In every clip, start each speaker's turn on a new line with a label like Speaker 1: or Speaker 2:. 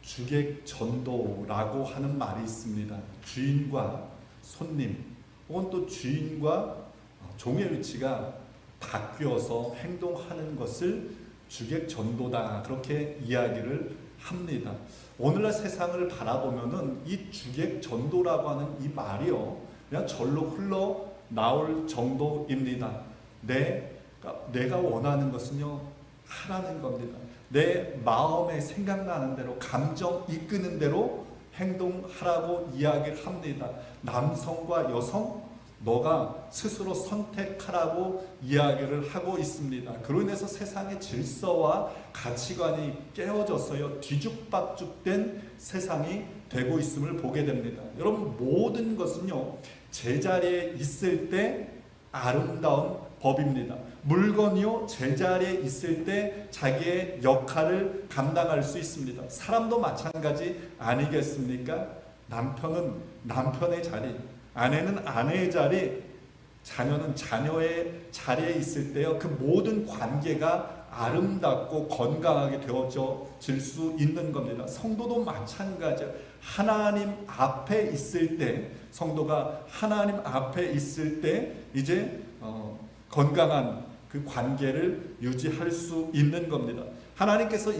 Speaker 1: 주객 전도라고 하는 말이 있습니다. 주인과 손님 혹은 또 주인과 종의 위치가 바뀌어서 행동하는 것을 주객 전도다, 그렇게 이야기를 합니다. 오늘날 세상을 바라보면은 이 주객 전도라고 하는 이 말이요, 그냥 절로 흘러 나올 정도입니다. 내가 원하는 것은요, 하라는 겁니다. 내 마음에 생각나는 대로, 감정 이끄는 대로 행동하라고 이야기를 합니다. 남성과 여성, 너가 스스로 선택하라고 이야기를 하고 있습니다. 그로 인해서 세상의 질서와 가치관이 깨어져서요, 뒤죽박죽된 세상이 되고 있음을 보게 됩니다. 여러분, 모든 것은요, 제자리에 있을 때 아름다운 법입니다. 물건이요, 제자리에 있을 때 자기의 역할을 감당할 수 있습니다. 사람도 마찬가지 아니겠습니까? 남편은 남편의 자리, 아내는 아내의 자리, 자녀는 자녀의 자리에 있을 때요, 그 모든 관계가 아름답고 건강하게 되어질 수 있는 겁니다. 성도도 마찬가지예요. 하나님 앞에 있을 때, 성도가 하나님 앞에 있을 때 이제 건강한 그 관계를 유지할 수 있는 겁니다. 하나님께서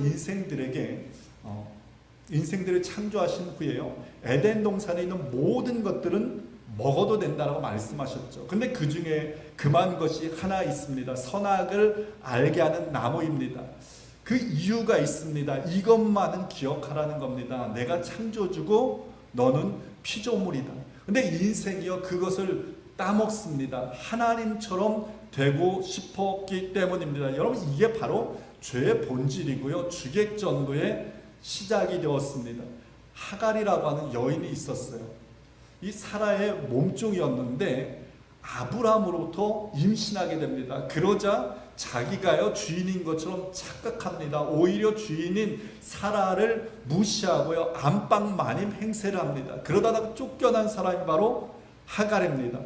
Speaker 1: 인생들을 창조하신 후에요, 에덴 동산에 있는 모든 것들은 먹어도 된다라고 말씀하셨죠. 근데 그 중에 금한 것이 하나 있습니다. 선악을 알게 하는 나무입니다. 그 이유가 있습니다. 이것만은 기억하라는 겁니다. 내가 창조주고 너는 피조물이다. 근데 인생이요, 그것을 따먹습니다. 하나님처럼 되고 싶었기 때문입니다. 여러분, 이게 바로 죄의 본질이고요, 주객전도의 시작이 되었습니다. 하갈이라고 하는 여인이 있었어요. 이 사라의 몸종이었는데 아브라함으로부터 임신하게 됩니다. 그러자 자기가요, 주인인 것처럼 착각합니다. 오히려 주인인 사라를 무시하고요, 안방마님 행세를 합니다. 그러다가 쫓겨난 사람이 바로 하갈입니다.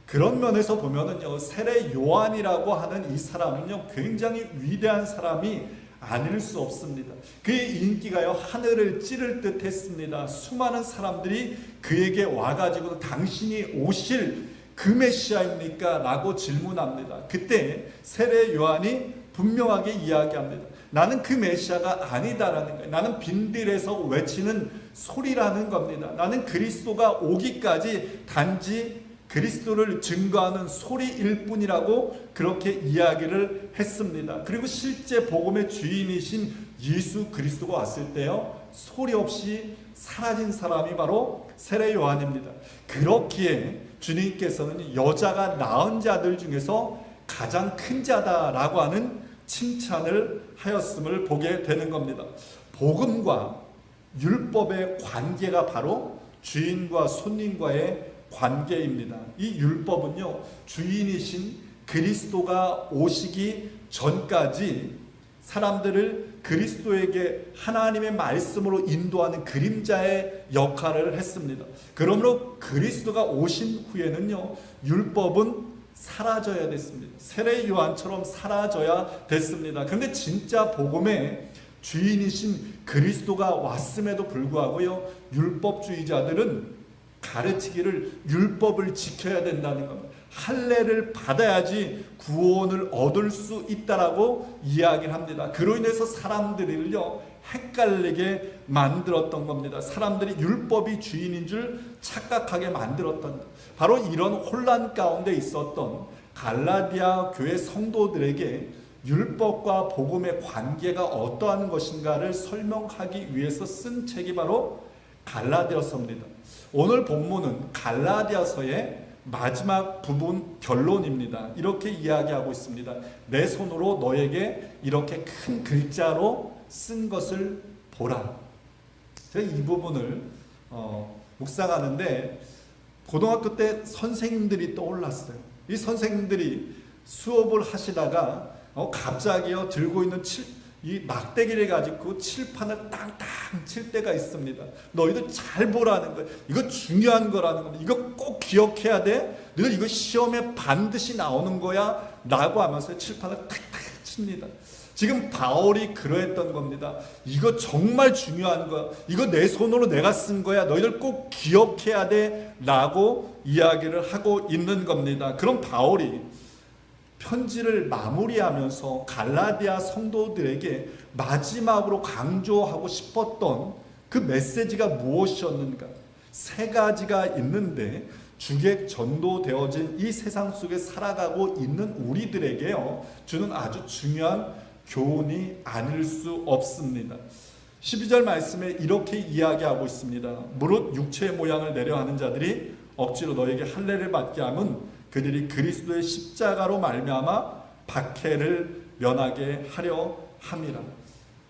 Speaker 1: 그런 면에서 보면은요, 세례 요한이라고 하는 이 사람은요, 굉장히 위대한 사람이 아닐 수 없습니다. 그의 인기가요, 하늘을 찌를 듯 했습니다. 수많은 사람들이 그에게 와가지고 당신이 오실 그 메시아입니까? 라고 질문합니다. 그때 세례 요한이 분명하게 이야기합니다. 나는 그 메시아가 아니다라는 거예요. 나는 빈들에서 외치는 소리라는 겁니다. 나는 그리스도가 오기까지 단지 그리스도를 증거하는 소리일 뿐이라고 그렇게 이야기를 했습니다. 그리고 실제 복음의 주인이신 예수 그리스도가 왔을 때요, 소리 없이 사라진 사람이 바로 세례 요한입니다. 그렇기에 주님께서는 여자가 낳은 자들 중에서 가장 큰 자다라고 하는 칭찬을 하였음을 보게 되는 겁니다. 복음과 율법의 관계가 바로 주인과 손님과의 관계입니다. 이 율법은요, 주인이신 그리스도가 오시기 전까지 사람들을 그리스도에게 하나님의 말씀으로 인도하는 그림자의 역할을 했습니다. 그러므로 그리스도가 오신 후에는요, 율법은 사라져야 됐습니다. 세례 요한처럼 사라져야 됐습니다. 그런데 진짜 복음의 주인이신 그리스도가 왔음에도 불구하고요, 율법주의자들은 가르치기를 율법을 지켜야 된다는 겁니다. 할례를 받아야지 구원을 얻을 수 있다라고 이야기를 합니다. 그로 인해서 사람들을요, 헷갈리게 만들었던 겁니다. 사람들이 율법이 주인인 줄 착각하게 만들었던, 바로 이런 혼란 가운데 있었던 갈라디아 교회 성도들에게 율법과 복음의 관계가 어떠한 것인가를 설명하기 위해서 쓴 책이 바로 갈라디아서입니다. 오늘 본문은 갈라디아서의 마지막 부분 결론입니다. 이렇게 이야기하고 있습니다. 내 손으로 너에게 이렇게 큰 글자로 쓴 것을 보라. 제가 이 부분을 묵상하는데 고등학교 때 선생님들이 떠올랐어요. 이 선생님들이 수업을 하시다가 갑자기요, 들고 있는 이 막대기를 가지고 칠판을 땅땅 칠 때가 있습니다. 너희들 잘 보라는 거예요. 이거 중요한 거라는 겁니다. 이거 꼭 기억해야 돼. 너희들 이거 시험에 반드시 나오는 거야 라고 하면서 칠판을 탁탁 칩니다. 지금 바울이 그러했던 겁니다. 이거 정말 중요한 거야. 이거 내 손으로 내가 쓴 거야. 너희들 꼭 기억해야 돼. 라고 이야기를 하고 있는 겁니다. 그럼 바울이 편지를 마무리하면서 갈라디아 성도들에게 마지막으로 강조하고 싶었던 그 메시지가 무엇이었는가? 세 가지가 있는데 주객 전도되어진 이 세상 속에 살아가고 있는 우리들에게요, 주는 아주 중요한 교훈이 아닐 수 없습니다. 12절 말씀에 이렇게 이야기하고 있습니다. 무릇 육체의 모양을 내려 하는 자들이 억지로 너에게 할례를 받게 함은 그들이 그리스도의 십자가로 말미암아 박해를 면하게 하려 함이라.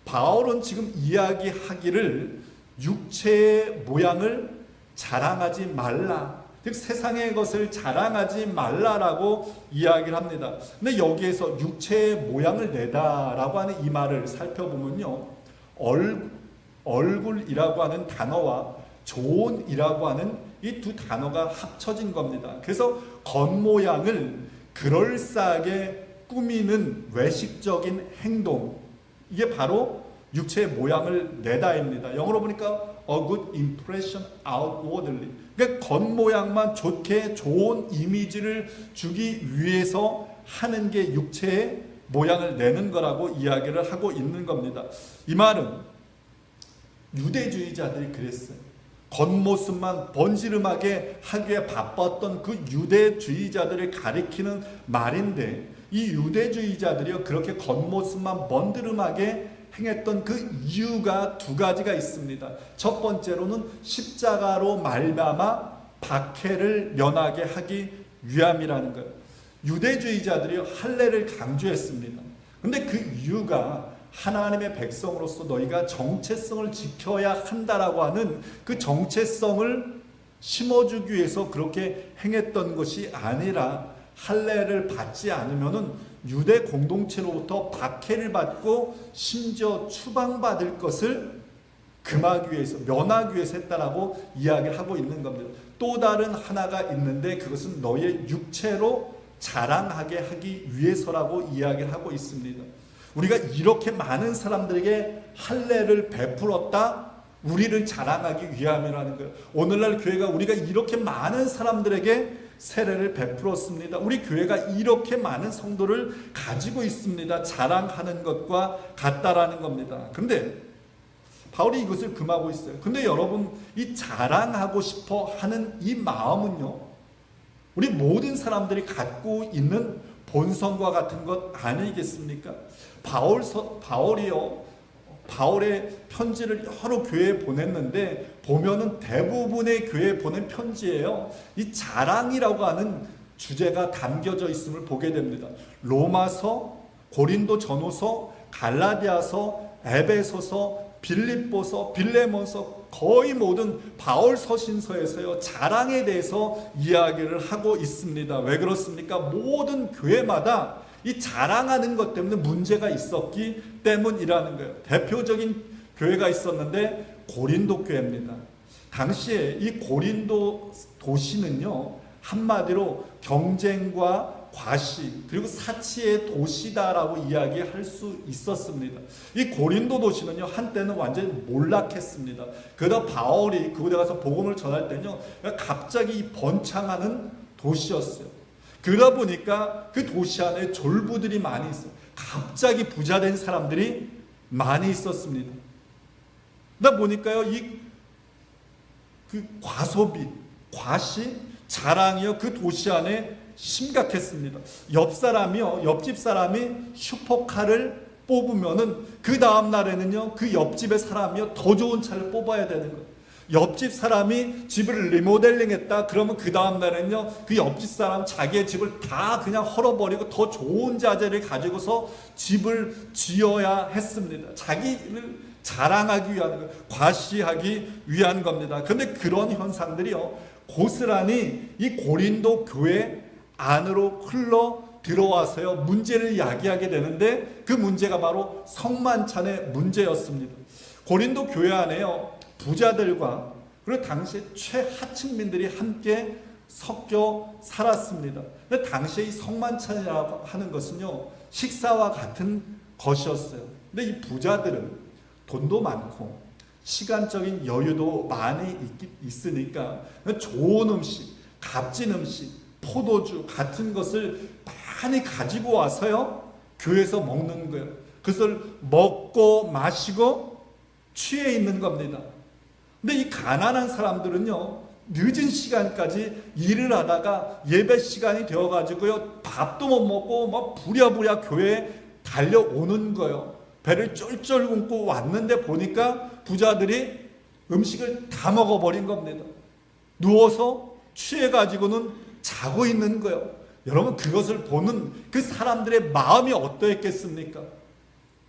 Speaker 1: 바울은 지금 이야기하기를 육체의 모양을 자랑하지 말라, 즉 세상의 것을 자랑하지 말라라고 이야기를 합니다. 근데 여기에서 육체의 모양을 내다라고 하는 이 말을 살펴보면요, 얼굴이라고 하는 단어와 조언이라고 하는 이 두 단어가 합쳐진 겁니다. 그래서 겉모양을 그럴싸하게 꾸미는 외식적인 행동, 이게 바로 육체의 모양을 내다입니다. 영어로 보니까 a good impression outwardly. 그러니까 겉모양만 좋게 좋은 이미지를 주기 위해서 하는 게 육체의 모양을 내는 거라고 이야기를 하고 있는 겁니다. 이 말은 유대주의자들이 그랬어요. 겉모습만 번지름하게 하기에 바빴던 그 유대주의자들을 가리키는 말인데, 이 유대주의자들이요 그렇게 겉모습만 번드름하게 행했던 그 이유가 두 가지가 있습니다. 첫 번째로는 십자가로 말미암아 박해를 면하게 하기 위함이라는 거예요. 유대주의자들이 할례를 강조했습니다. 근데 그 이유가 하나님의 백성으로서 너희가 정체성을 지켜야 한다라고 하는 그 정체성을 심어주기 위해서 그렇게 행했던 것이 아니라, 할례를 받지 않으면은 유대 공동체로부터 박해를 받고 심지어 추방받을 것을 금하기 위해서, 면하기 위해서 했다라고 이야기를 하고 있는 겁니다. 또 다른 하나가 있는데 그것은 너희의 육체로 자랑하게 하기 위해서라고 이야기를 하고 있습니다. 우리가 이렇게 많은 사람들에게 할례를 베풀었다, 우리를 자랑하기 위함이라는 거예요. 오늘날 교회가 우리가 이렇게 많은 사람들에게 세례를 베풀었습니다. 우리 교회가 이렇게 많은 성도를 가지고 있습니다. 자랑하는 것과 같다라는 겁니다. 그런데 바울이 이것을 금하고 있어요. 근데 여러분, 이 자랑하고 싶어 하는 이 마음은요, 우리 모든 사람들이 갖고 있는 본성과 같은 것 아니겠습니까? 바울의 편지를 여러 교회에 보냈는데 보면은 대부분의 교회에 보낸 편지예요. 이 자랑이라고 하는 주제가 담겨져 있음을 보게 됩니다. 로마서, 고린도 전후서, 갈라디아서, 에베소서, 빌립보서, 빌레몬서, 거의 모든 바울 서신서에서요 자랑에 대해서 이야기를 하고 있습니다. 왜 그렇습니까? 모든 교회마다 이 자랑하는 것 때문에 문제가 있었기 때문이라는 거예요. 대표적인 교회가 있었는데 고린도 교회입니다. 당시에 이 고린도 도시는요, 한마디로 경쟁과 과시 그리고 사치의 도시다라고 이야기할 수 있었습니다. 이 고린도 도시는요 한때는 완전히 몰락했습니다. 그러다 바울이 그곳에 가서 복음을 전할 때는요 갑자기 번창하는 도시였어요. 그러다 보니까 그 도시 안에 졸부들이 많이 있어요. 갑자기 부자 된 사람들이 많이 있었습니다. 그러다 보니까요 그 과소비, 과시, 자랑이요 그 도시 안에 심각했습니다. 옆집 사람이 슈퍼카를 뽑으면은 그 다음 날에는요 그 옆집의 사람이요 더 좋은 차를 뽑아야 되는 거예요. 옆집 사람이 집을 리모델링했다 그러면 그 다음 날에는요 그 옆집 사람 자기의 집을 다 그냥 헐어버리고 더 좋은 자재를 가지고서 집을 지어야 했습니다. 자기를 자랑하기 위한 거예요. 과시하기 위한 겁니다. 그런데 그런 현상들이요 고스란히 이 고린도 교회 안으로 흘러 들어와서요 문제를 야기하게 되는데, 그 문제가 바로 성만찬의 문제였습니다. 고린도 교회 안에요 부자들과 그리고 당시에 최하층민들이 함께 섞여 살았습니다. 근데 당시에 이 성만찬이라고 하는 것은요 식사와 같은 것이었어요. 근데 이 부자들은 돈도 많고 시간적인 여유도 많이 있으니까 좋은 음식, 값진 음식, 포도주 같은 것을 많이 가지고 와서요 교회에서 먹는 거예요. 그것을 먹고 마시고 취해 있는 겁니다. 근데 이 가난한 사람들은요 늦은 시간까지 일을 하다가 예배 시간이 되어가지고요 밥도 못 먹고 막 부랴부랴 교회에 달려오는 거예요. 배를 쫄쫄 굶고 왔는데 보니까 부자들이 음식을 다 먹어버린 겁니다. 누워서 취해가지고는 자고 있는 거예요. 여러분 그것을 보는 그 사람들의 마음이 어떠했겠습니까?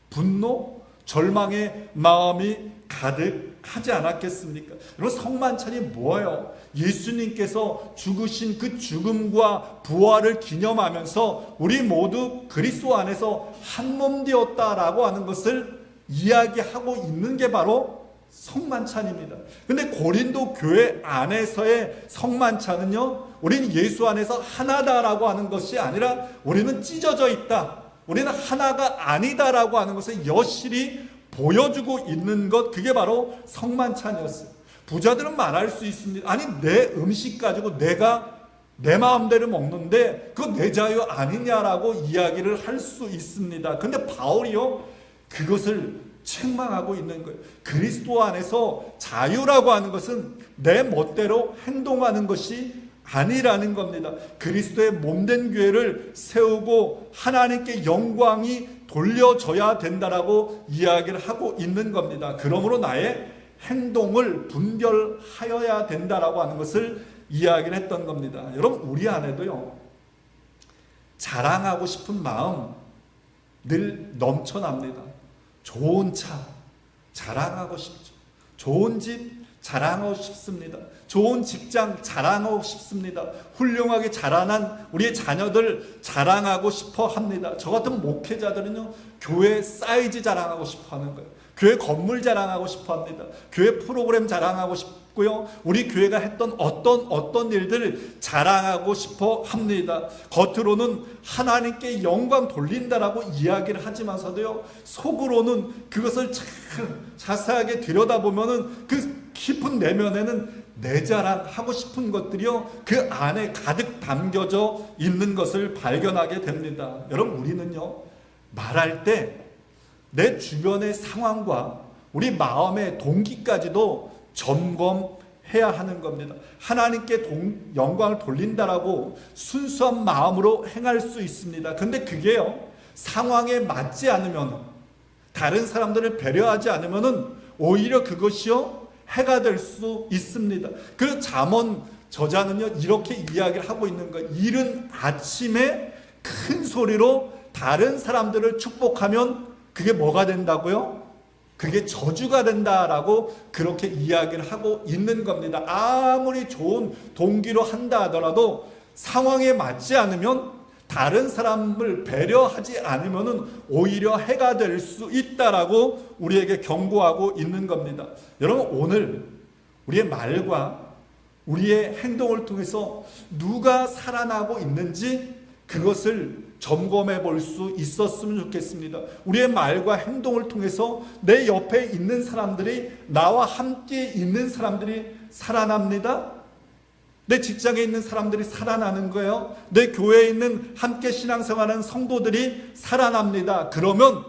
Speaker 1: 분노, 절망의 마음이 가득하지 않았겠습니까? 여러분 성만찬이 뭐예요? 예수님께서 죽으신 그 죽음과 부활을 기념하면서 우리 모두 그리스도 안에서 한 몸 되었다라고 하는 것을 이야기하고 있는 게 바로 성만찬입니다. 근데 고린도 교회 안에서의 성만찬은요 우리는 예수 안에서 하나다라고 하는 것이 아니라 우리는 찢어져 있다, 우리는 하나가 아니다라고 하는 것을 여실히 보여주고 있는 것, 그게 바로 성만찬이었어요. 부자들은 말할 수 있습니다. 아니 내 음식 가지고 내가 내 마음대로 먹는데 그거 내 자유 아니냐라고 이야기를 할 수 있습니다. 근데 바울이요 그것을 책망하고 있는 거예요. 그리스도 안에서 자유라고 하는 것은 내 멋대로 행동하는 것이 아니라는 겁니다. 그리스도의 몸된 교회를 세우고 하나님께 영광이 돌려져야 된다라고 이야기를 하고 있는 겁니다. 그러므로 나의 행동을 분별하여야 된다라고 하는 것을 이야기를 했던 겁니다. 여러분 우리 안에도요 자랑하고 싶은 마음 늘 넘쳐납니다. 좋은 차 자랑하고 싶죠. 좋은 집 자랑하고 싶습니다. 좋은 직장 자랑하고 싶습니다. 훌륭하게 자라난 우리의 자녀들 자랑하고 싶어 합니다. 저 같은 목회자들은요 교회 사이즈 자랑하고 싶어 하는 거예요. 교회 건물 자랑하고 싶어 합니다. 교회 프로그램 자랑하고 싶고요. 우리 교회가 했던 어떤 일들을 자랑하고 싶어 합니다. 겉으로는 하나님께 영광 돌린다라고 이야기를 하지만서도요. 속으로는 그것을 참 자세하게 들여다보면은 그 깊은 내면에는 내 자랑하고 싶은 것들이요. 그 안에 가득 담겨져 있는 것을 발견하게 됩니다. 여러분 우리는요. 말할 때 내 주변의 상황과 우리 마음의 동기까지도 점검해야 하는 겁니다. 하나님께 영광을 돌린다라고 순수한 마음으로 행할 수 있습니다. 근데 그게요 상황에 맞지 않으면, 다른 사람들을 배려하지 않으면은 오히려 그것이요 해가 될 수 있습니다. 그 잠언 저자는요 이렇게 이야기를 하고 있는 거예요. 이른 아침에 큰 소리로 다른 사람들을 축복하면 그게 뭐가 된다고요? 그게 저주가 된다라고 그렇게 이야기를 하고 있는 겁니다. 아무리 좋은 동기로 한다 하더라도 상황에 맞지 않으면, 다른 사람을 배려하지 않으면은 오히려 해가 될 수 있다라고 우리에게 경고하고 있는 겁니다. 여러분 오늘 우리의 말과 우리의 행동을 통해서 누가 살아나고 있는지 그것을 점검해 볼 수 있었으면 좋겠습니다. 우리의 말과 행동을 통해서 내 옆에 있는 사람들이, 나와 함께 있는 사람들이 살아납니다. 내 직장에 있는 사람들이 살아나는 거예요. 내 교회에 있는 함께 신앙생활하는 성도들이 살아납니다. 그러면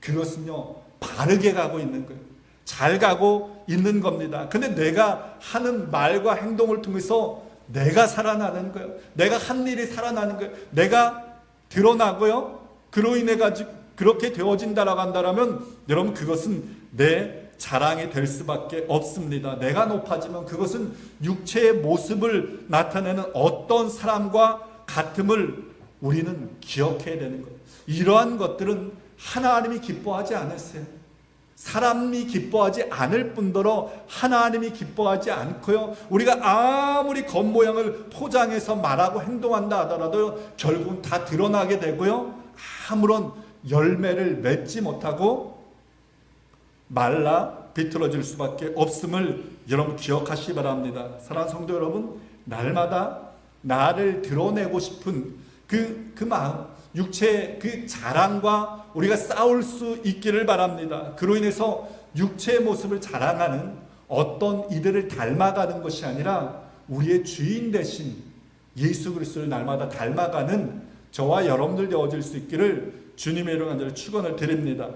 Speaker 1: 그것은요 바르게 가고 있는 거예요. 잘 가고 있는 겁니다. 근데 내가 하는 말과 행동을 통해서 내가 살아나는 거예요. 내가 한 일이 살아나는 거예요. 내가 드러나고요. 그로 인해 가지고 그렇게 되어진다라고 한다면 여러분 그것은 내 자랑이 될 수밖에 없습니다. 내가 높아지면 그것은 육체의 모습을 나타내는 어떤 사람과 같음을 우리는 기억해야 되는 거예요. 이러한 것들은 하나님이 기뻐하지 않으세요. 사람이 기뻐하지 않을 뿐더러 하나님이 기뻐하지 않고요. 우리가 아무리 겉모양을 포장해서 말하고 행동한다 하더라도 결국은 다 드러나게 되고요. 아무런 열매를 맺지 못하고 말라 비틀어질 수밖에 없음을 여러분 기억하시기 바랍니다. 사랑하는 성도 여러분, 날마다 나를 드러내고 싶은 그 마음, 육체의 그 자랑과 우리가 싸울 수 있기를 바랍니다. 그로 인해서 육체의 모습을 자랑하는 어떤 이들을 닮아가는 것이 아니라 우리의 주인 대신 예수 그리스도를 날마다 닮아가는 저와 여러분들 되어질 수 있기를 주님의 이름으로 간절히 축원을 드립니다.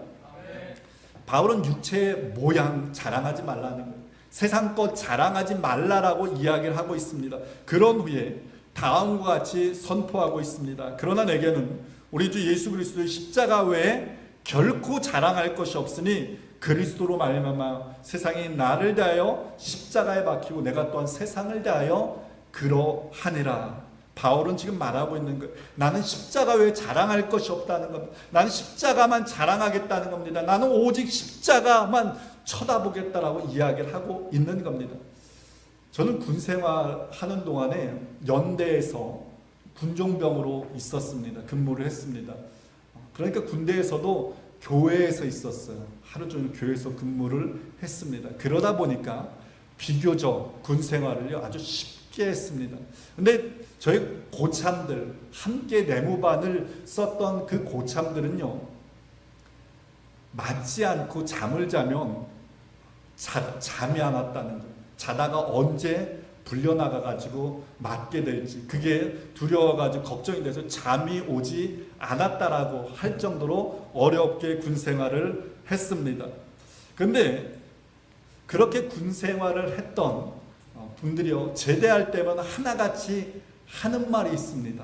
Speaker 1: 바울은 육체의 모양 자랑하지 말라는 거예요. 세상 것 자랑하지 말라라고 이야기를 하고 있습니다. 그런 후에 다음과 같이 선포하고 있습니다. 그러나 내게는 우리 주 예수 그리스도의 십자가 외에 결코 자랑할 것이 없으니 그리스도로 말미암아 세상이 나를 대하여 십자가에 박히고 내가 또한 세상을 대하여 그러하니라. 바울은 지금 말하고 있는 거예요. 나는 십자가 외에 자랑할 것이 없다는 겁니다. 나는 십자가만 자랑하겠다는 겁니다. 나는 오직 십자가만 쳐다보겠다라고 이야기를 하고 있는 겁니다. 저는 군 생활하는 동안에 연대에서 군종병으로 있었습니다. 근무를 했습니다. 그러니까 군대에서도 교회에서 있었어요. 하루 종일 교회에서 근무를 했습니다. 그러다 보니까 비교적 군 생활을 아주 쉽게 했습니다. 근데 저희 고참들, 함께 내무반을 썼던 그 고참들은요, 맞지 않고 잠을 자면 잠이 안 왔다는 거예요. 자다가 언제 불려나가가지고 맞게 될지 그게 두려워가지고 걱정이 돼서 잠이 오지 않았다라고 할 정도로 어렵게 군 생활을 했습니다. 근데 그렇게 군 생활을 했던 분들이요, 제대할 때면 하나같이 하는 말이 있습니다.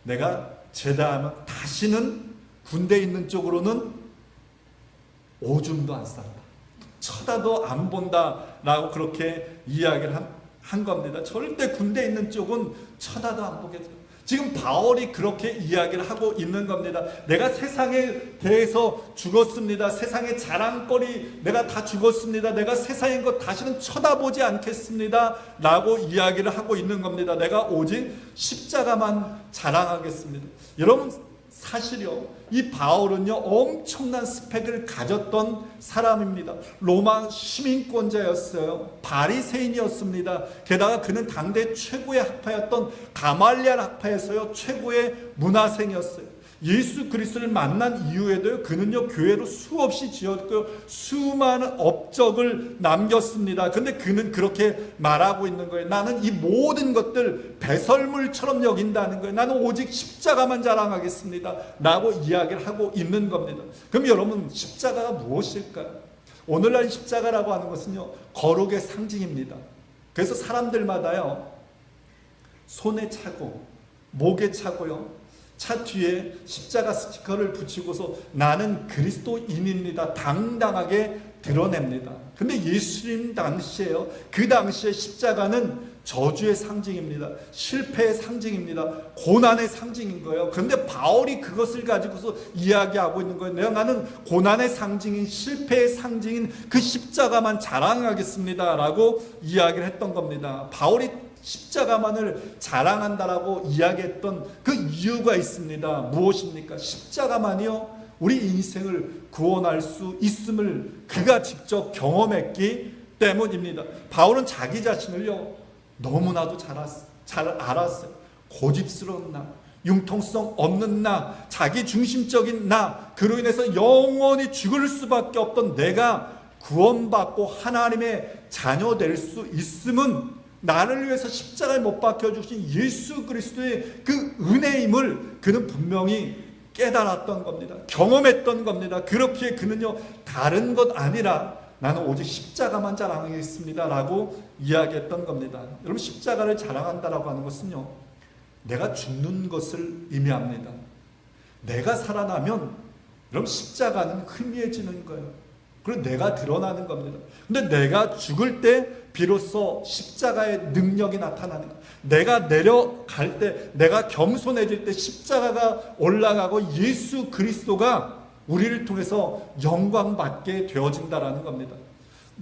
Speaker 1: 내가 제대하면 다시는 군대에 있는 쪽으로는 오줌도 안 싼다, 쳐다도 안 본다라고 그렇게 이야기를 한 겁니다. 절대 군대에 있는 쪽은 쳐다도 안 보겠다. 지금 바울이 그렇게 이야기를 하고 있는 겁니다. 내가 세상에 대해서 죽었습니다. 세상의 자랑거리 내가 다 죽었습니다. 내가 세상의 것 다시는 쳐다보지 않겠습니다 라고 이야기를 하고 있는 겁니다. 내가 오직 십자가만 자랑하겠습니다. 여러분, 사실요, 이 바울은요 엄청난 스펙을 가졌던 사람입니다. 로마 시민권자였어요. 바리새인이었습니다. 게다가 그는 당대 최고의 학파였던 가말리알 학파에서요 최고의 문화생이었어요. 예수 그리스도를 만난 이후에도요 그는요 교회로 수없이 지었고 수많은 업적을 남겼습니다. 근데 그는 그렇게 말하고 있는 거예요. 나는 이 모든 것들 배설물처럼 여긴다는 거예요. 나는 오직 십자가만 자랑하겠습니다 라고 이야기를 하고 있는 겁니다. 그럼 여러분, 십자가가 무엇일까요? 오늘날 십자가라고 하는 것은요 거룩의 상징입니다. 그래서 사람들마다요 손에 차고 목에 차고요 차 뒤에 십자가 스티커를 붙이고서 나는 그리스도인입니다 당당하게 드러냅니다. 근데 예수님 당시에요, 그 당시에 십자가는 저주의 상징입니다. 실패의 상징입니다. 고난의 상징인 거예요. 그런데 바울이 그것을 가지고서 이야기하고 있는 거예요. 나는 고난의 상징인, 실패의 상징인 그 십자가만 자랑하겠습니다 라고 이야기를 했던 겁니다. 바울이 십자가만을 자랑한다라고 이야기했던 그 이유가 있습니다. 무엇입니까? 십자가만이요 우리 인생을 구원할 수 있음을 그가 직접 경험했기 때문입니다. 바울은 자기 자신을요 너무나도 잘 알았어요. 고집스러운 나, 융통성 없는 나, 자기 중심적인 나, 그로 인해서 영원히 죽을 수밖에 없던 내가 구원받고 하나님의 자녀 될 수 있음은 나를 위해서 십자가에 못 박혀주신 예수 그리스도의 그 은혜임을 그는 분명히 깨달았던 겁니다. 경험했던 겁니다. 그렇기에 그는요 다른 것 아니라 나는 오직 십자가만 자랑하겠습니다 라고 이야기했던 겁니다. 여러분, 십자가를 자랑한다라고 하는 것은요 내가 죽는 것을 의미합니다. 내가 살아나면 여러분 십자가는 희미해지는 거예요. 그리고 내가 드러나는 겁니다. 근데 내가 죽을 때 비로소 십자가의 능력이 나타나는 거예요. 내가 내려갈 때, 내가 겸손해질 때 십자가가 올라가고 예수 그리스도가 우리를 통해서 영광받게 되어진다라는 겁니다.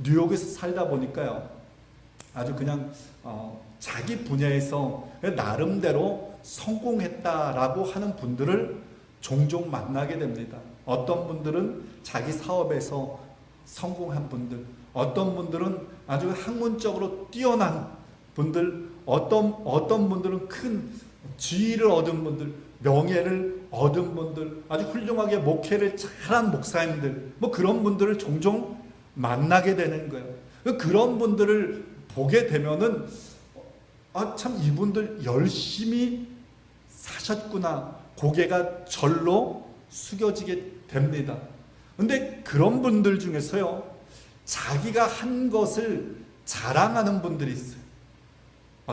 Speaker 1: 뉴욕에서 살다 보니까요 아주 그냥 자기 분야에서 나름대로 성공했다라고 하는 분들을 종종 만나게 됩니다. 어떤 분들은 자기 사업에서 성공한 분들, 어떤 분들은 아주 학문적으로 뛰어난 분들, 어떤 분들은 큰 지위를 얻은 분들, 명예를 얻은 분들, 아주 훌륭하게 목회를 잘한 목사님들, 뭐 그런 분들을 종종 만나게 되는 거예요. 그런 분들을 보게 되면은 참 이분들 열심히 사셨구나, 고개가 절로 숙여지게 됩니다. 근데 그런 분들 중에서요, 자기가 한 것을 자랑하는 분들이 있어요.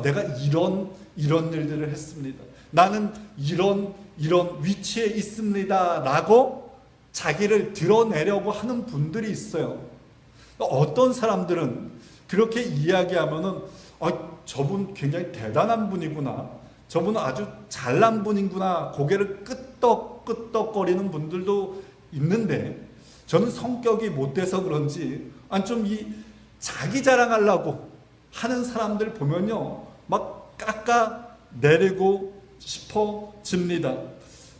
Speaker 1: 내가 이런 일들을 했습니다. 나는 이런 위치에 있습니다. 라고 자기를 드러내려고 하는 분들이 있어요. 어떤 사람들은 그렇게 이야기하면은 저분 굉장히 대단한 분이구나, 저분은 아주 잘난 분이구나, 고개를 끄덕끄덕거리는 분들도 있는데, 저는 성격이 못돼서 그런지 좀 자기 자랑하려고 하는 사람들 보면요, 막 깎아내리고 싶어집니다.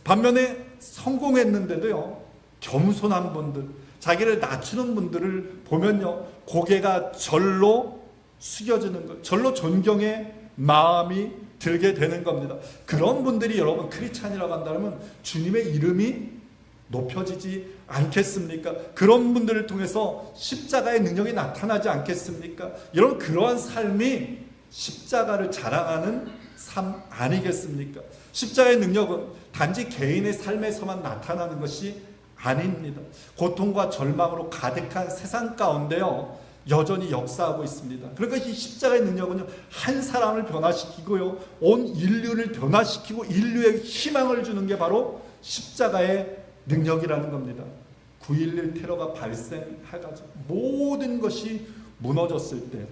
Speaker 1: 반면에 성공했는데도요, 겸손한 분들, 자기를 낮추는 분들을 보면요, 고개가 절로 숙여지는 것, 절로 존경의 마음이 들게 되는 겁니다. 그런 분들이 여러분 크리스찬이라고 한다면 주님의 이름이 높여지지 않겠습니까? 그런 분들을 통해서 십자가의 능력이 나타나지 않겠습니까? 여러분, 그러한 삶이 십자가를 자랑하는 삶 아니겠습니까? 십자가의 능력은 단지 개인의 삶에서만 나타나는 것이 아닙니다. 고통과 절망으로 가득한 세상 가운데요, 여전히 역사하고 있습니다. 그러니까 이 십자가의 능력은요, 한 사람을 변화시키고요, 온 인류를 변화시키고 인류에 희망을 주는 게 바로 십자가의 능력이라는 겁니다. 9.11 테러가 발생해가지고 모든 것이 무너졌을 때,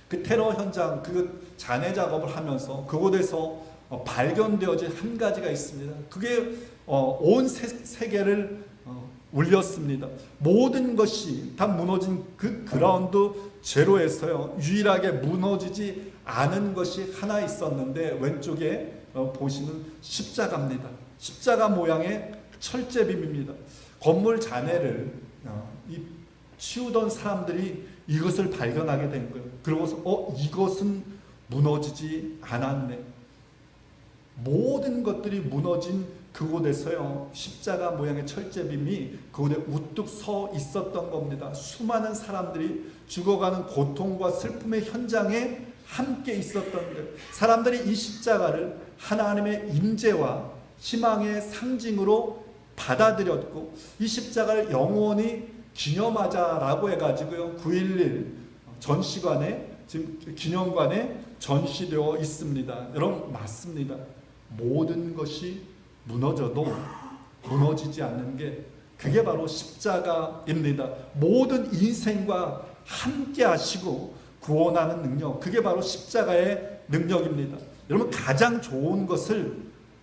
Speaker 1: 그 테러 현장, 그 잔해 작업을 하면서 그곳에서 발견되어진 한 가지가 있습니다. 그게 온 세계를 울렸습니다. 모든 것이 다 무너진 그 그라운드 제로에서요, 유일하게 무너지지 않은 것이 하나 있었는데, 왼쪽에 보시는 십자가입니다. 십자가 모양의 철제빔입니다. 건물 잔해를 치우던 사람들이 이것을 발견하게 된 거예요. 그러고서 이것은 무너지지 않았네. 모든 것들이 무너진 그곳에서요, 십자가 모양의 철제빔이 그곳에 우뚝 서 있었던 겁니다. 수많은 사람들이 죽어가는 고통과 슬픔의 현장에 함께 있었던데, 사람들이 이 십자가를 하나님의 임재와 희망의 상징으로 받아들였고, 이 십자가를 영원히 기념하자라고 해가지고요, 9.11 전시관에, 지금 기념관에 전시되어 있습니다. 여러분, 맞습니다. 모든 것이 무너져도 무너지지 않는 게, 그게 바로 십자가입니다. 모든 인생과 함께 하시고 구원하는 능력, 그게 바로 십자가의 능력입니다. 여러분, 가장 좋은 것을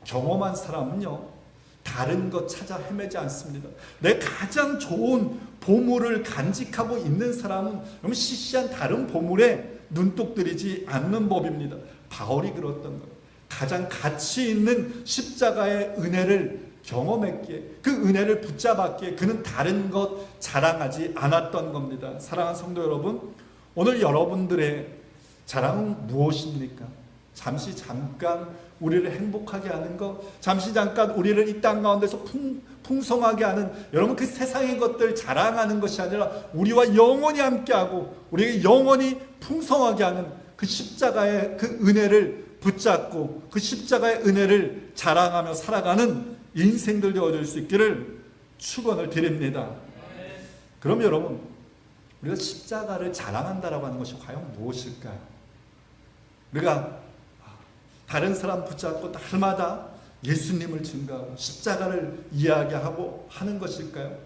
Speaker 1: 경험한 사람은요, 다른 것 찾아 헤매지 않습니다. 내 가장 좋은 보물을 간직하고 있는 사람은 여러분, 시시한 다른 보물에 눈독 들이지 않는 법입니다. 바울이 그랬던 거예요. 가장 가치 있는 십자가의 은혜를 경험했기에, 그 은혜를 붙잡았기에 그는 다른 것 자랑하지 않았던 겁니다. 사랑하는 성도 여러분, 오늘 여러분들의 자랑은 무엇입니까? 잠깐 우리를 행복하게 하는 것, 잠시 잠깐 우리를 이 땅 가운데서 풍성하게 하는, 여러분, 그 세상의 것들 자랑하는 것이 아니라 우리와 영원히 함께하고 우리에게 영원히 풍성하게 하는 그 십자가의 그 은혜를 붙잡고 그 십자가의 은혜를 자랑하며 살아가는 인생들 되어줄 수 있기를 축원을 드립니다. 그럼 여러분, 우리가 십자가를 자랑한다라고 하는 것이 과연 무엇일까요? 우리가 다른 사람 붙잡고 날마다 예수님을 증거하고 십자가를 이야기하고 하는 것일까요?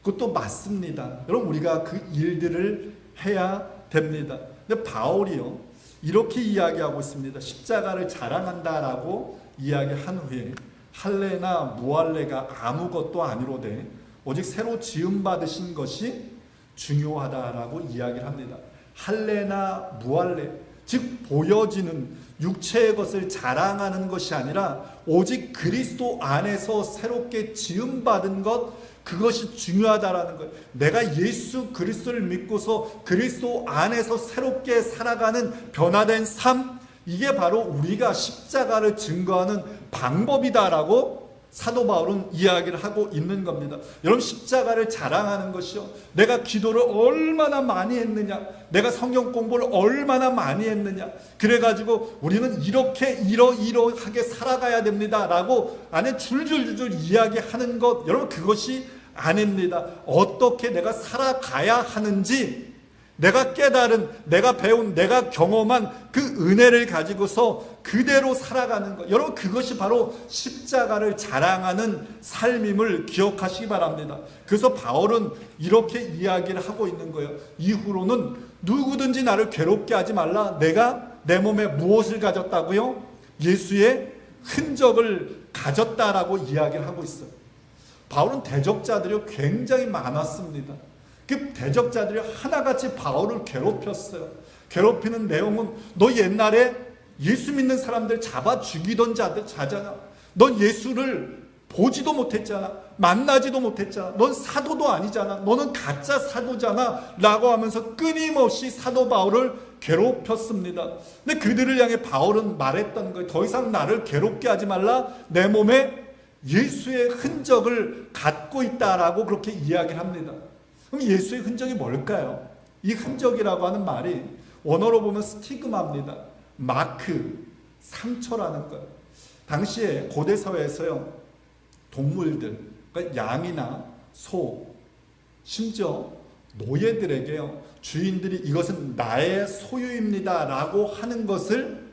Speaker 1: 그것도 맞습니다. 여러분, 우리가 그 일들을 해야 됩니다. 근데 바울이요, 이렇게 이야기하고 있습니다. 십자가를 자랑한다라고 이야기한 후에 할례나 무할례가 아무것도 아니로되 오직 새로 지음 받으신 것이 중요하다라고 이야기를 합니다. 할례나 무할례, 즉 보여지는 육체의 것을 자랑하는 것이 아니라 오직 그리스도 안에서 새롭게 지음 받은 것, 그것이 중요하다라는 거예요. 내가 예수 그리스도를 믿고서 그리스도 안에서 새롭게 살아가는 변화된 삶, 이게 바로 우리가 십자가를 증거하는 방법이다라고 사도 바울은 이야기를 하고 있는 겁니다. 여러분, 십자가를 자랑하는 것이요, 내가 기도를 얼마나 많이 했느냐, 내가 성경 공부를 얼마나 많이 했느냐, 그래가지고 우리는 이렇게 이러이러하게 살아가야 됩니다 라고 안에 줄줄줄줄 이야기하는 것, 여러분 그것이 아닙니다. 어떻게 내가 살아가야 하는지 내가 깨달은, 내가 배운, 내가 경험한 그 은혜를 가지고서 그대로 살아가는 것, 여러분 그것이 바로 십자가를 자랑하는 삶임을 기억하시기 바랍니다. 그래서 바울은 이렇게 이야기를 하고 있는 거예요. 이후로는 누구든지 나를 괴롭게 하지 말라. 내가 내 몸에 무엇을 가졌다고요? 예수의 흔적을 가졌다라고 이야기를 하고 있어요. 바울은 대적자들이 굉장히 많았습니다. 그 대적자들이 하나같이 바울을 괴롭혔어요. 괴롭히는 내용은, 너 옛날에 예수 믿는 사람들 잡아 죽이던 자잖아. 넌 예수를 보지도 못했잖아. 만나지도 못했잖아. 넌 사도도 아니잖아. 너는 가짜 사도잖아 라고 하면서 끊임없이 사도 바울을 괴롭혔습니다. 근데 그들을 향해 바울은 말했던 거예요. 더 이상 나를 괴롭게 하지 말라. 내 몸에 예수의 흔적을 갖고 있다라고 그렇게 이야기를 합니다. 그럼 예수의 흔적이 뭘까요? 이 흔적이라고 하는 말이 원어로 보면 스티그마입니다. 마크, 상처라는 거예요. 당시에 고대 사회에서요, 동물들, 그러니까 양이나 소, 심지어 노예들에게요, 주인들이 이것은 나의 소유입니다 라고 하는 것을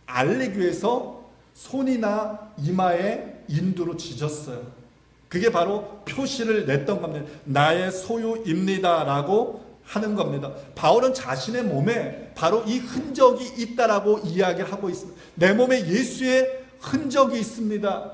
Speaker 1: 알리기 위해서 손이나 이마에 인두로 찢었어요. 그게 바로 표시를 냈던 겁니다. 나의 소유입니다 라고 하는 겁니다. 바울은 자신의 몸에 바로 이 흔적이 있다라고 이야기를 하고 있습니다. 내 몸에 예수의 흔적이 있습니다.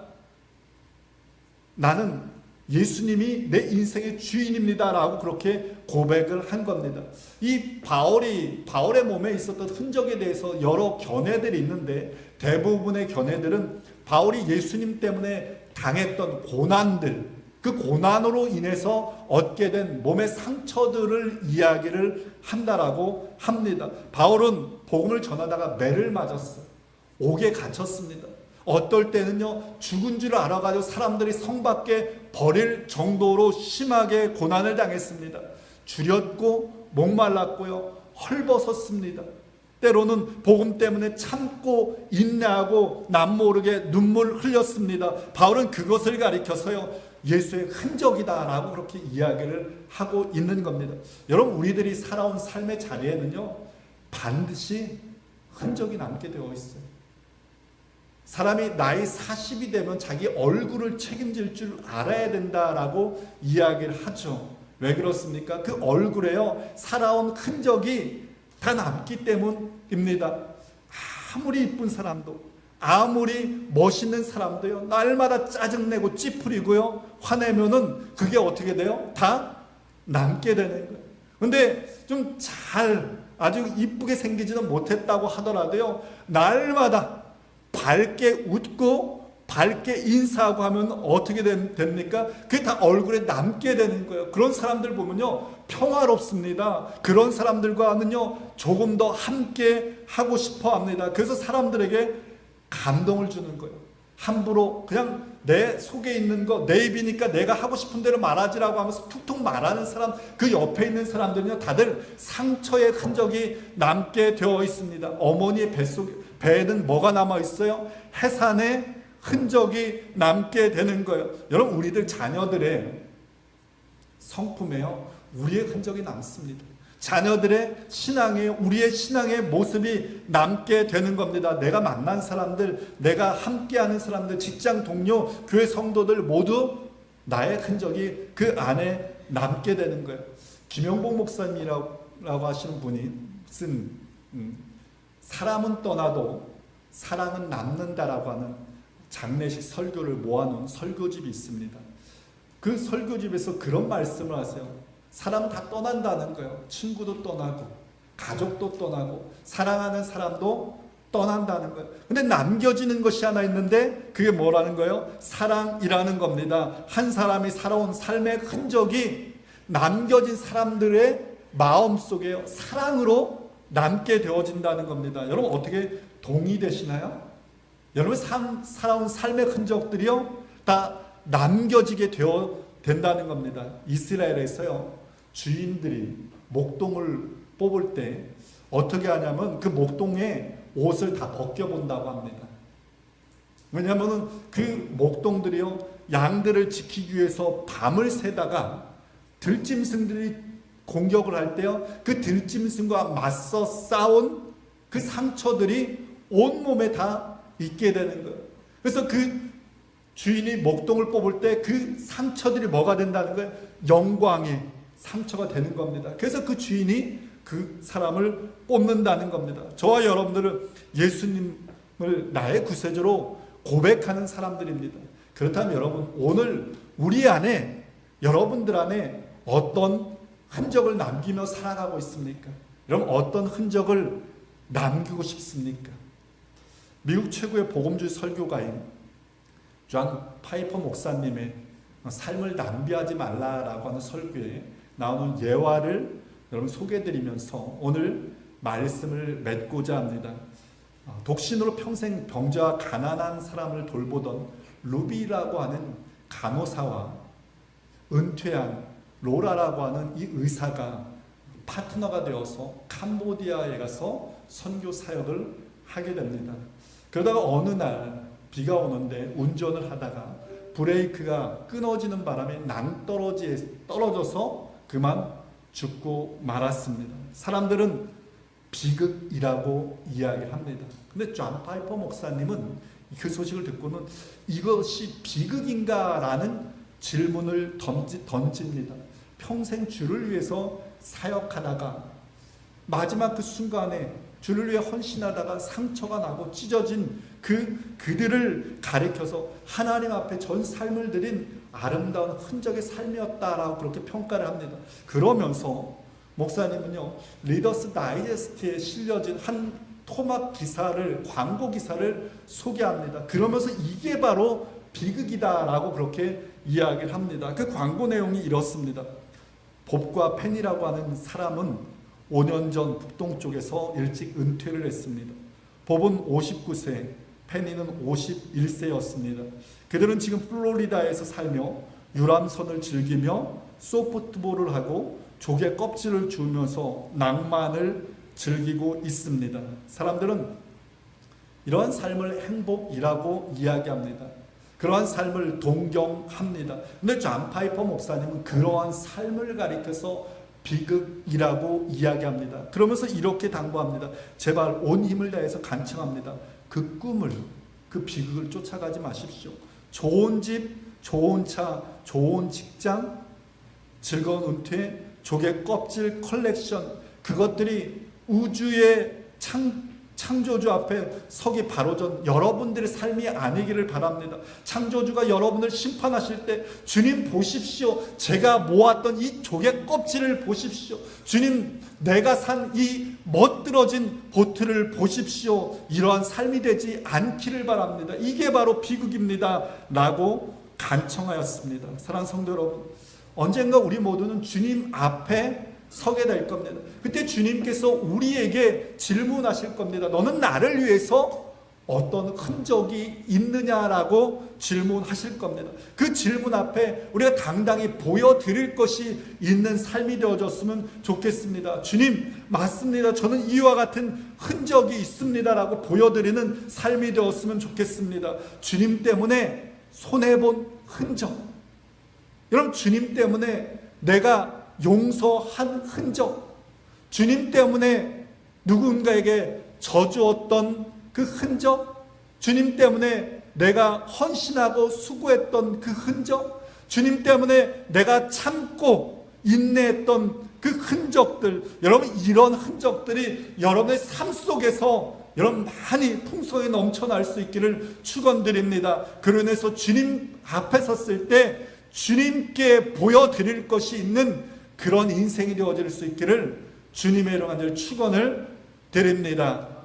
Speaker 1: 나는 예수님이 내 인생의 주인입니다 라고 그렇게 고백을 한 겁니다. 이 바울의 몸에 있었던 흔적에 대해서 여러 견해들이 있는데, 대부분의 견해들은 바울이 예수님 때문에 당했던 고난들, 그 고난으로 인해서 얻게 된 몸의 상처들을 이야기를 한다라고 합니다. 바울은 복음을 전하다가 매를 맞았어요. 옥에 갇혔습니다. 어떨 때는요, 죽은 줄 알아가지고 사람들이 성 밖에 버릴 정도로 심하게 고난을 당했습니다. 주렸고 목말랐고요, 헐벗었습니다. 때로는 복음 때문에 참고 인내하고 남모르게 눈물 흘렸습니다. 바울은 그것을 가리켜서요, 예수의 흔적이다라고 그렇게 이야기를 하고 있는 겁니다. 여러분, 우리들이 살아온 삶의 자리에는요, 반드시 흔적이 남게 되어 있어요. 사람이 나이 40이 되면 자기 얼굴을 책임질 줄 알아야 된다라고 이야기를 하죠. 왜 그렇습니까? 그 얼굴에요, 살아온 흔적이 다 남기 때문입니다. 아무리 이쁜 사람도, 아무리 멋있는 사람도요, 날마다 짜증내고 찌푸리고요, 화내면은 그게 어떻게 돼요? 다 남게 되는 거예요. 근데 좀 아주 이쁘게 생기지는 못했다고 하더라도요, 날마다 밝게 웃고 밝게 인사하고 하면 어떻게 됩니까? 그게 다 얼굴에 남게 되는 거예요. 그런 사람들 보면요, 평화롭습니다. 그런 사람들과는요, 조금 더 함께 하고 싶어 합니다. 그래서 사람들에게 감동을 주는 거예요. 함부로 그냥 내 속에 있는 거, 내 입이니까 내가 하고 싶은 대로 말하지라고 하면서 툭툭 말하는 사람, 그 옆에 있는 사람들은요, 다들 상처의 흔적이 남게 되어 있습니다. 어머니의 배에는 뭐가 남아 있어요? 해산의 흔적이 남게 되는 거예요. 여러분, 우리들 자녀들의 성품에요, 우리의 흔적이 남습니다. 자녀들의 신앙에, 우리의 신앙의 모습이 남게 되는 겁니다. 내가 만난 사람들, 내가 함께하는 사람들, 직장 동료, 교회 성도들 모두 나의 흔적이 그 안에 남게 되는 거예요. 김영복 목사님이라고 하시는 분이 쓴 사람은 떠나도 사랑은 남는다라고 하는 장례식 설교를 모아놓은 설교집이 있습니다. 그 설교집에서 그런 말씀을 하세요. 사람은 다 떠난다는 거예요. 친구도 떠나고, 가족도 떠나고, 사랑하는 사람도 떠난다는 거예요. 근데 남겨지는 것이 하나 있는데, 그게 뭐라는 거예요? 사랑이라는 겁니다. 한 사람이 살아온 삶의 흔적이 남겨진 사람들의 마음속에 사랑으로 남게 되어진다는 겁니다. 여러분, 어떻게 동의되시나요? 여러분 살아온 삶의 흔적들이요 다 남겨지게 된다는 겁니다. 이스라엘에서요 주인들이 목동을 뽑을 때 어떻게 하냐면 그 목동에 옷을 다 벗겨본다고 합니다. 왜냐하면 그 목동들이요 양들을 지키기 위해서 밤을 새다가 들짐승들이 공격을 할 때요 그 들짐승과 맞서 싸운 그 상처들이 온몸에 다 있게 되는 거예요. 그래서 그 주인이 목동을 뽑을 때 그 상처들이 뭐가 된다는 거예요? 영광의 상처가 되는 겁니다. 그래서 그 주인이 그 사람을 뽑는다는 겁니다. 저와 여러분들은 예수님을 나의 구세주로 고백하는 사람들입니다. 그렇다면 여러분 오늘 우리 안에 여러분들 안에 어떤 흔적을 남기며 살아가고 있습니까? 여러분 어떤 흔적을 남기고 싶습니까? 미국 최고의 복음주의 설교가인 존 파이퍼 목사님의 삶을 낭비하지 말라라고 하는 설교에 나오는 예화를 여러분 소개해드리면서 오늘 말씀을 맺고자 합니다. 독신으로 평생 병자와 가난한 사람을 돌보던 루비라고 하는 간호사와 은퇴한 로라라고 하는 이 의사가 파트너가 되어서 캄보디아에 가서 선교 사역을 하게 됩니다. 그러다가 어느 날 비가 오는데 운전을 하다가 브레이크가 끊어지는 바람에 낭떠러지에 떨어져서 그만 죽고 말았습니다. 사람들은 비극이라고 이야기합니다. 근데 존 파이퍼 목사님은 그 소식을 듣고는 이것이 비극인가라는 질문을 던집니다. 평생 주를 위해서 사역하다가 마지막 그 순간에 주를 위해 헌신하다가 상처가 나고 찢어진 그들을 가리켜서 하나님 앞에 전 삶을 드린 아름다운 흔적의 삶이었다라고 그렇게 평가를 합니다. 그러면서 목사님은요 리더스 다이제스트에 실려진 한 토막 기사를 광고 기사를 소개합니다. 그러면서 이게 바로 비극이다라고 그렇게 이야기를 합니다. 그 광고 내용이 이렇습니다. 봅과 펜이라고 하는 사람은 5년 전 북동쪽에서 일찍 은퇴를 했습니다. 봅은 59세, 펜이는 51세였습니다. 그들은 지금 플로리다에서 살며 유람선을 즐기며 소프트볼을 하고 조개 껍질을 주우면서 낭만을 즐기고 있습니다. 사람들은 이러한 삶을 행복이라고 이야기합니다. 그러한 삶을 동경합니다. 근데 존 파이퍼 목사님은 그러한 삶을 가리켜서 비극이라고 이야기합니다. 그러면서 이렇게 당부합니다. 제발 온 힘을 다해서 간청합니다. 그 꿈을, 그 비극을 쫓아가지 마십시오. 좋은 집, 좋은 차, 좋은 직장, 즐거운 은퇴, 조개 껍질 컬렉션, 그것들이 우주의 창조주 앞에 서기 바로 전 여러분들의 삶이 아니기를 바랍니다. 창조주가 여러분을 심판하실 때 주님 보십시오. 제가 모았던 이 조개 껍질을 보십시오. 주님 내가 산 이 멋들어진 보트를 보십시오. 이러한 삶이 되지 않기를 바랍니다. 이게 바로 비극입니다. 라고 간청하였습니다. 사랑하는 성도 여러분, 언젠가 우리 모두는 주님 앞에 서게 될 겁니다. 그때 주님께서 우리에게 질문하실 겁니다. 너는 나를 위해서 어떤 흔적이 있느냐라고 질문하실 겁니다. 그 질문 앞에 우리가 당당히 보여드릴 것이 있는 삶이 되어졌으면 좋겠습니다. 주님 맞습니다. 저는 이와 같은 흔적이 있습니다라고 보여드리는 삶이 되었으면 좋겠습니다. 주님 때문에 손해본 흔적, 여러분 주님 때문에 내가 용서한 흔적, 주님 때문에 누군가에게 져주었던 그 흔적, 주님 때문에 내가 헌신하고 수고했던 그 흔적, 주님 때문에 내가 참고 인내했던 그 흔적들, 여러분 이런 흔적들이 여러분의 삶 속에서 여러분 많이 풍성하게 넘쳐날 수 있기를 축원드립니다. 그로 인해서 주님 앞에 섰을 때 주님께 보여드릴 것이 있는 그런 인생이 되어질 수 있기를 주님의 이름으로 축원을 드립니다.